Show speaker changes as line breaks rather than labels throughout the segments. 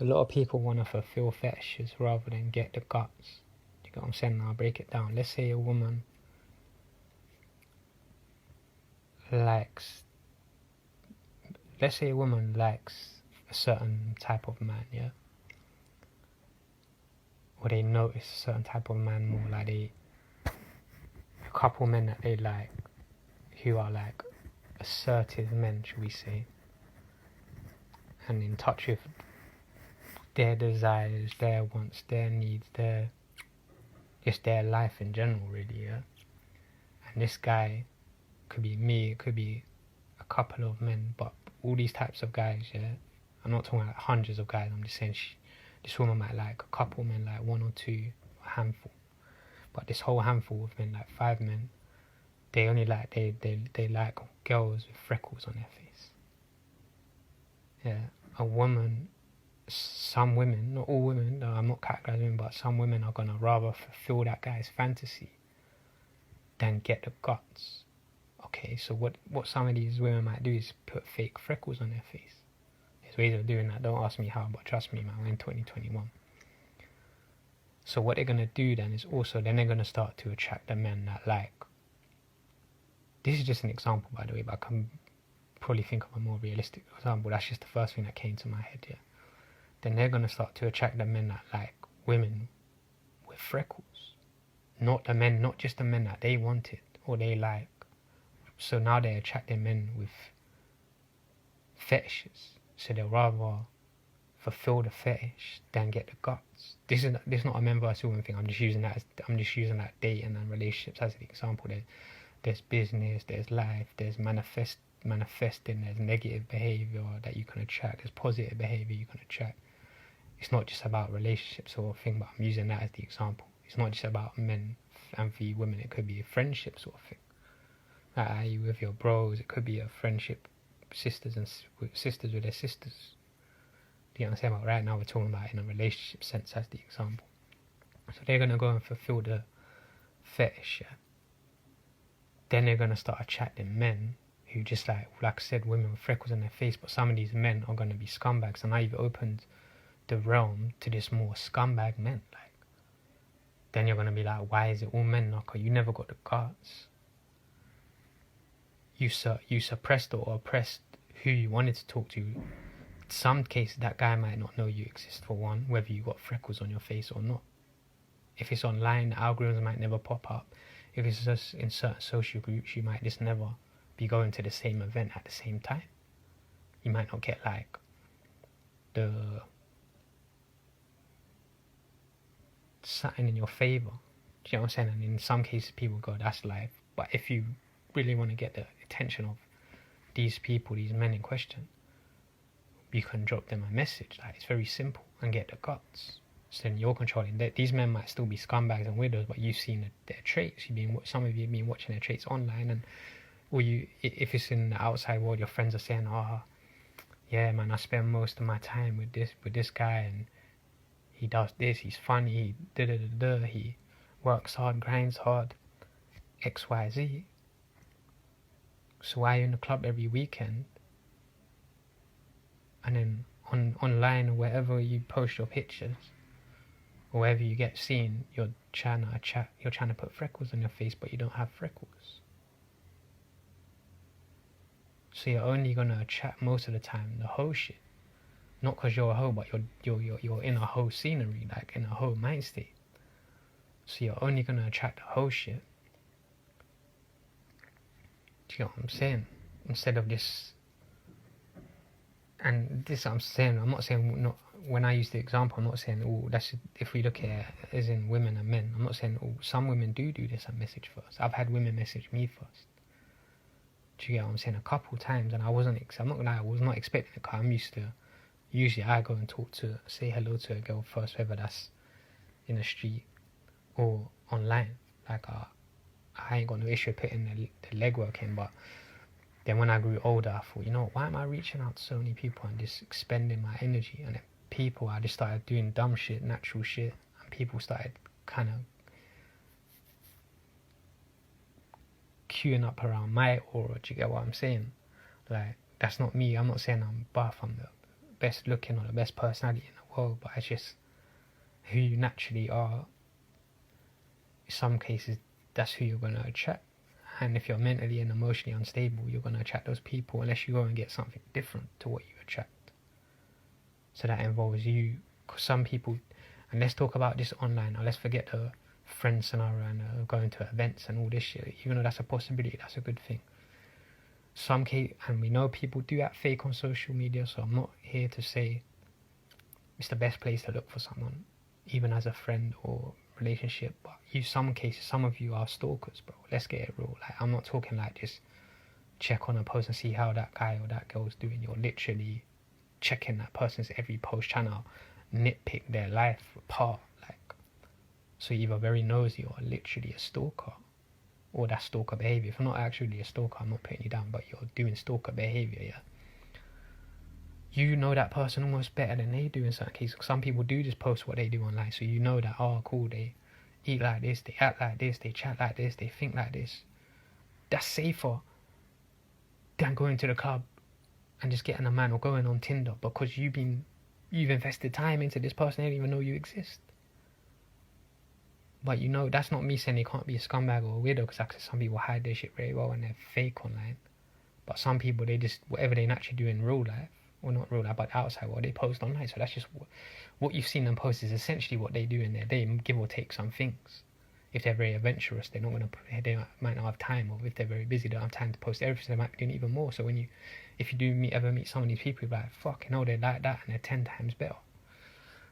A lot of people want to fulfill fetishes rather than get the guts. You get what I'm saying? I'll break it down. Let's say a woman likes a certain type of man, yeah? Or they notice a certain type of man more, like a couple men that they like who are like assertive men, should we say, and in touch with their desires, their wants, their needs, just their life in general, really, yeah? And this guy could be me, it could be a couple of men, but all these types of guys, yeah? I'm not talking about hundreds of guys, I'm just saying this woman might like a couple men, like one or two, a handful. But this whole handful of men, like 5 men, they only like, they like girls with freckles on their face. Yeah, a woman, some women, not all women, no, I'm not categorizing, but some women are gonna rather fulfill that guy's fantasy than get the guts. Okay, so what some of these women might do is put fake freckles on their face. There's ways of doing that. Don't ask me how, but trust me, man, we're in 2021. So what they're gonna do then is also, then they're gonna start to attract the men that like. This is just an example, by the way, but I can probably think of a more realistic example. That's just the first thing that came to my head, yeah. Then they're gonna start to attract the men that like women with freckles, not just the men that they wanted or they like. So now they're attracting men with fetishes. So they'll rather fulfill the fetish than get the guts. This is not a men versus women thing. I'm just using that dating and relationships as an example. There's business, there's life, there's manifesting, there's negative behavior that you can attract, there's positive behavior you can attract. It's not just about relationships sort of thing, but I'm using that as the example. It's not just about men, and for you women it could be a friendship sort of thing. Like you with your bros, it could be a friendship, sisters with their sisters. Do you understand? But right now we're talking about in a relationship sense as the example. So they're gonna go and fulfill the fetish, yeah? Then they're gonna start attracting men who just like I said, women with freckles on their face, but some of these men are gonna be scumbags, and now you've opened the realm to this more scumbag men. Like, then you're gonna be like, why is it all men knocker? You never got the guts. You suppressed or oppressed who you wanted to talk to. In some cases, that guy might not know you exist, for one, whether you got freckles on your face or not. If it's online, the algorithms might never pop up. If it's just in certain social groups, you might just never be going to the same event at the same time. You might not get like the something in your favor. Do you know what I'm saying? And in some cases, people go, that's life. But if you really want to get the attention of these people, these men in question, you can drop them a message. Like, it's very simple, and get the guts. So then you're controlling. These men might still be scumbags and weirdos, but you've seen their traits. Some of you have been watching their traits online, and if it's in the outside world, your friends are saying, "Oh, yeah, man, I spend most of my time with this guy, and he does this. He's funny. He works hard, grinds hard, XYZ. So why are you in the club every weekend? And then online or wherever you post your pictures, or wherever you get seen, you're trying to put freckles on your face, but you don't have freckles. So you're only gonna attract most of the time the hoe shit. Not because you're a hoe, but you're in a hoe scenery, like in a hoe mind state. So you're only gonna attract the hoe shit. Do you know what I'm saying? Instead of this. And this I'm saying, I'm not saying, not when I use the example, I'm not saying, oh, that's if we look at it as in women and men, I'm not saying, oh, some women do this and message first. I've had women message me first. Do you get what I'm saying? A couple times, and I'm not gonna lie, I was not expecting it, because I'm used to, usually I go and say hello to a girl first, whether that's in the street or online. Like, I ain't got no issue putting the legwork in, but then when I grew older, I thought, you know, why am I reaching out to so many people and just expending my energy? And then I just started doing dumb shit, natural shit, and people started kind of queuing up around my aura. Do you get what I'm saying? Like, that's not me. I'm not saying I'm buff, I'm the best looking or the best personality in the go, but it's just who you naturally are. In some cases, that's who you're going to attract. And if you're mentally and emotionally unstable, you're going to attract those people unless you go and get something different to what you attract. So that involves you. Because some people, and let's talk about this online, or let's forget the friend scenario and going to events and all this shit. Even though that's a possibility, that's a good thing. Some case, and we know people do act fake on social media, so I'm not here to say it's the best place to look for someone, even as a friend or relationship. But some cases, some of you are stalkers, bro. Let's get it real. Like, I'm not talking like just check on a post and see how that guy or that girl's doing. You're literally checking that person's every post, trying to nitpick their life apart. Like, so you're either very nosy or literally a stalker, or that stalker behavior. If you're not actually a stalker, I'm not putting you down, but you're doing stalker behavior, yeah. You know that person almost better than they do in certain cases. Some people do just post what they do online, so you know that, oh cool, they eat like this, they act like this, they chat like this, they think like this. That's safer than going to the club and just getting a man, or going on Tinder, because you've invested time into this person, they don't even know you exist. But you know, that's not me saying they can't be a scumbag or a weirdo, because actually some people hide their shit very well and they're fake online. But some people, they just, whatever they naturally do in real life, or not real life, but outside, what they post online. So that's just what you've seen them post is essentially what they do in their day, give or take some things. If they're very adventurous, they're not going to, they might not have time, or if they're very busy, they don't have time to post everything, they might be doing even more. So if you do ever meet some of these people, you're like, fucking hell, they're like that, and they're 10 times better.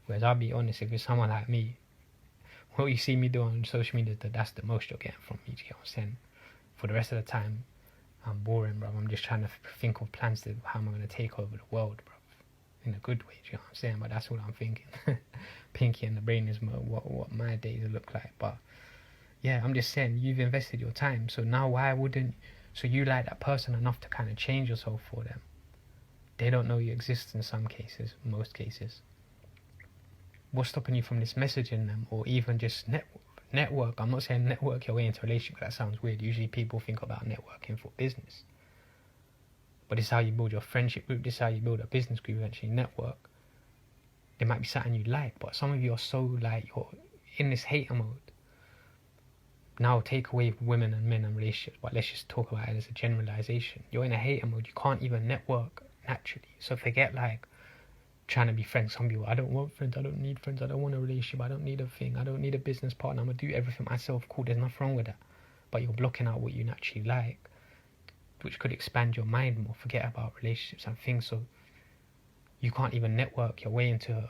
Whereas I'll be honest, if it's someone like me, what you see me do on social media, that's the most you're getting from me, do you get what I'm saying? For the rest of the time, I'm boring, bro. I'm just trying to think of plans to how am I going to take over the world, bro. In a good way, do you know what I'm saying? But that's what I'm thinking. Pinky and the brain is what my days look like. But yeah, I'm just saying, you've invested your time. So now why wouldn't... So you like that person enough to kind of change yourself for them. They don't know you exist in some cases, most cases. What's stopping you from just messaging them, or even just network? I'm not saying network your way into a relationship, that sounds weird. Usually people think about networking for business. But this is how you build your friendship group, this is how you build a business group, eventually network. There might be something you like, but some of you are so like, you're in this hater mode. Now take away women and men and relationships, but let's just talk about it as a generalization. You're in a hater mode, you can't even network naturally. So forget like trying to be friends. Some people, I don't want friends, I don't need friends, I don't want a relationship, I don't need a thing, I don't need a business partner, I'm going to do everything myself. Cool, there's nothing wrong with that. But you're blocking out what you naturally like, which could expand your mind more. Forget about relationships and things. So you can't even network your way into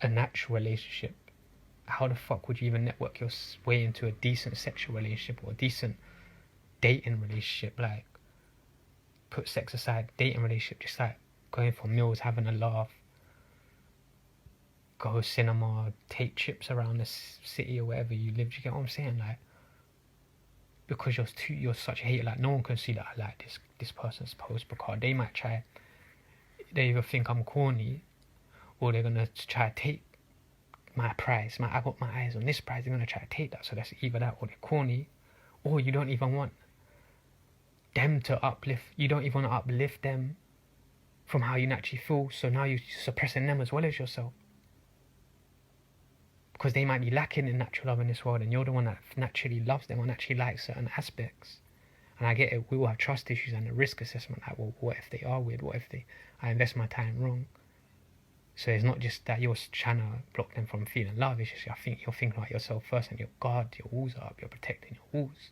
a natural relationship. How the fuck would you even network your way into a decent sexual relationship or a decent dating relationship? Like, put sex aside, dating relationship, just like going for meals, having a laugh, go cinema, take trips around the city or wherever you live. Do you get what I'm saying? Like, because you're such a hater, like no one can see that I like this person's post, because they might try, they either think I'm corny, or they're gonna try to take my prize. I got my eyes on this prize, they're gonna try to take that. So that's either that, or they're corny, or you don't even want them to uplift. You don't even want to uplift them from how you naturally feel. So now you're suppressing them as well as yourself, because they might be lacking in natural love in this world, and you're the one that naturally loves them or naturally likes certain aspects. And I get it, we all have trust issues and a risk assessment, like, well, what if they are weird? What if I invest my time wrong? So it's not just that you're trying to block them from feeling love, it's just I think you're thinking about yourself first, and your guard, your walls are up, you're protecting your walls.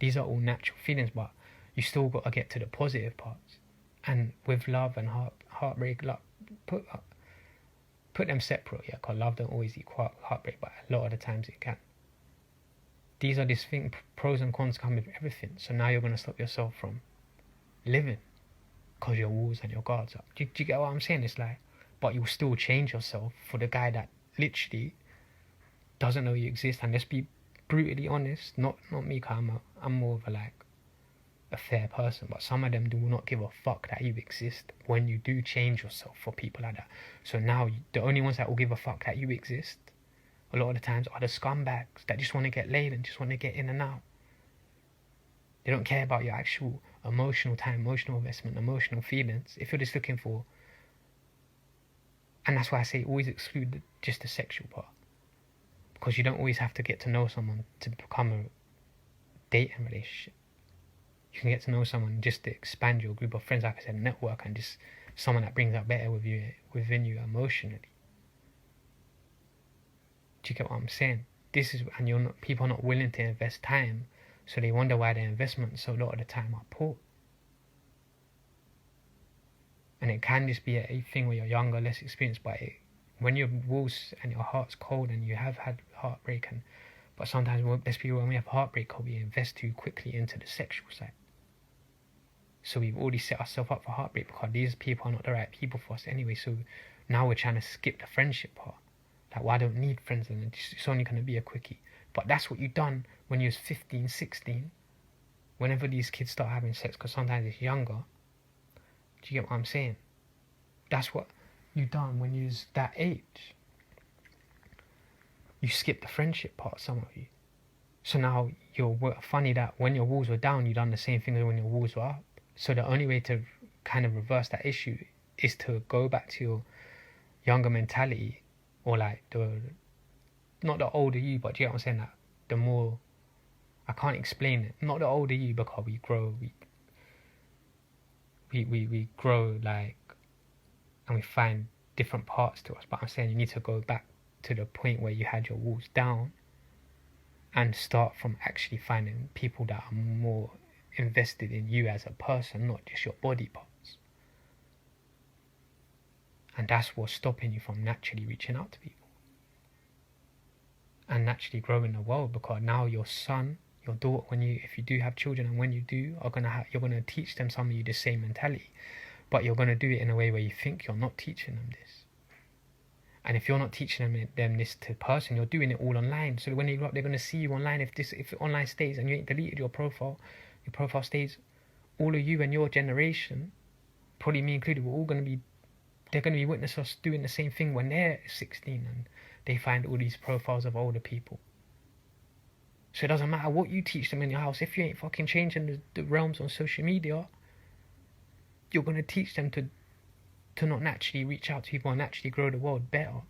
These are all natural feelings, but you still got to get to the positive parts. And with love and heartbreak, like, put them separate, yeah, because love don't always equal heartbreak, but a lot of the times it can. These are these things, pros and cons come with everything. So now you're going to stop yourself from living because your walls and your guards up. Do you get what I'm saying? It's like, but you'll still change yourself for the guy that literally doesn't know you exist. And let's be brutally honest, not me, because I'm more of a fair person, but some of them do not give a fuck that you exist when you do change yourself for people like that. So now the only ones that will give a fuck that you exist a lot of the times are the scumbags that just want to get laid and just want to get in and out. They don't care about your actual emotional time, emotional investment, emotional feelings. If you're just looking for And that's why I say always exclude just the sexual part. Because you don't always have to get to know someone to become a dating relationship. You can get to know someone just to expand your group of friends, like I said, network, and just someone that brings out better within you emotionally. Do you get what I'm saying? And people are not willing to invest time, so they wonder why their investments so a lot of the time are poor. And it can just be a thing where you're younger, less experienced, but when your walls and your heart's cold and you have had heartbreak, but sometimes let's be real, when we have heartbreak, we invest too quickly into the sexual side. So we've already set ourselves up for heartbreak because these people are not the right people for us anyway. So now we're trying to skip the friendship part. Like, well, I don't need friends, and it's only going to be a quickie. But that's what you done when you was 15, 16. Whenever these kids start having sex, because sometimes it's younger. Do you get what I'm saying? That's what you done when you was that age. You skipped the friendship part, some of you. So now you're funny that when your walls were down, you done the same thing as when your walls were up. So the only way to kind of reverse that issue is to go back to your younger mentality, or like not the older you, but do you get what I'm saying? That the more, I can't explain it. Not the older you, because we grow, we grow, like, and we find different parts to us. But I'm saying you need to go back to the point where you had your walls down and start from actually finding people that are more invested in you as a person, not just your body parts. And that's what's stopping you from naturally reaching out to people and naturally growing the world, because now your son, your daughter, if you do have children, and when you do, you're gonna teach them some of you the same mentality, but you're gonna do it in a way where you think you're not teaching them this. And if you're not teaching them this to person, you're doing it all online. So when they grow up, they're gonna see you online. If online stays and you ain't deleted your profile stays, all of you and your generation, probably me included, they're gonna be witness us doing the same thing when they're 16 and they find all these profiles of older people. So it doesn't matter what you teach them in your house. If you ain't fucking changing the realms on social media, you're going to teach them to not naturally reach out to people and naturally grow the world better.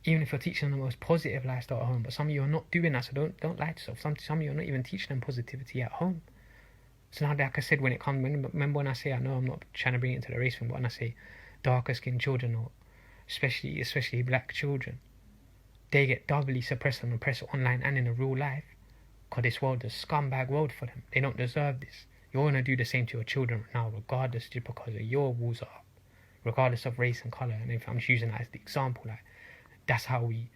Even if you're teaching them the most positive lifestyle at home. But some of you are not doing that, so don't lie to yourself. Some of you are not even teaching them positivity at home. So now, like I said, remember when I say, I know I'm not trying to bring it into the race thing, but when I say darker skinned children, or especially black children, they get doubly suppressed and oppressed online and in the real life, because this world is a scumbag world for them. They don't deserve this. You're going to do the same to your children now, regardless, just because of your walls are up, regardless of race and colour. And if I'm just using that as the example, like, that's how I'm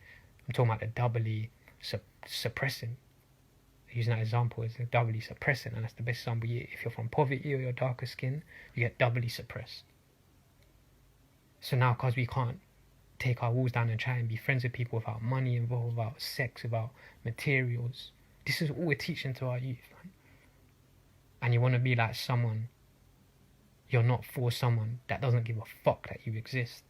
talking about the doubly suppressing. Using that example as doubly suppressing, and that's the best example. If you're from poverty or you're darker skin, you get doubly suppressed. So now, because we can't take our walls down and try and be friends with people without money involved, without sex, without materials, this is all we're teaching to our youth, man. And you want to be like someone, you're not for someone that doesn't give a fuck that you exist.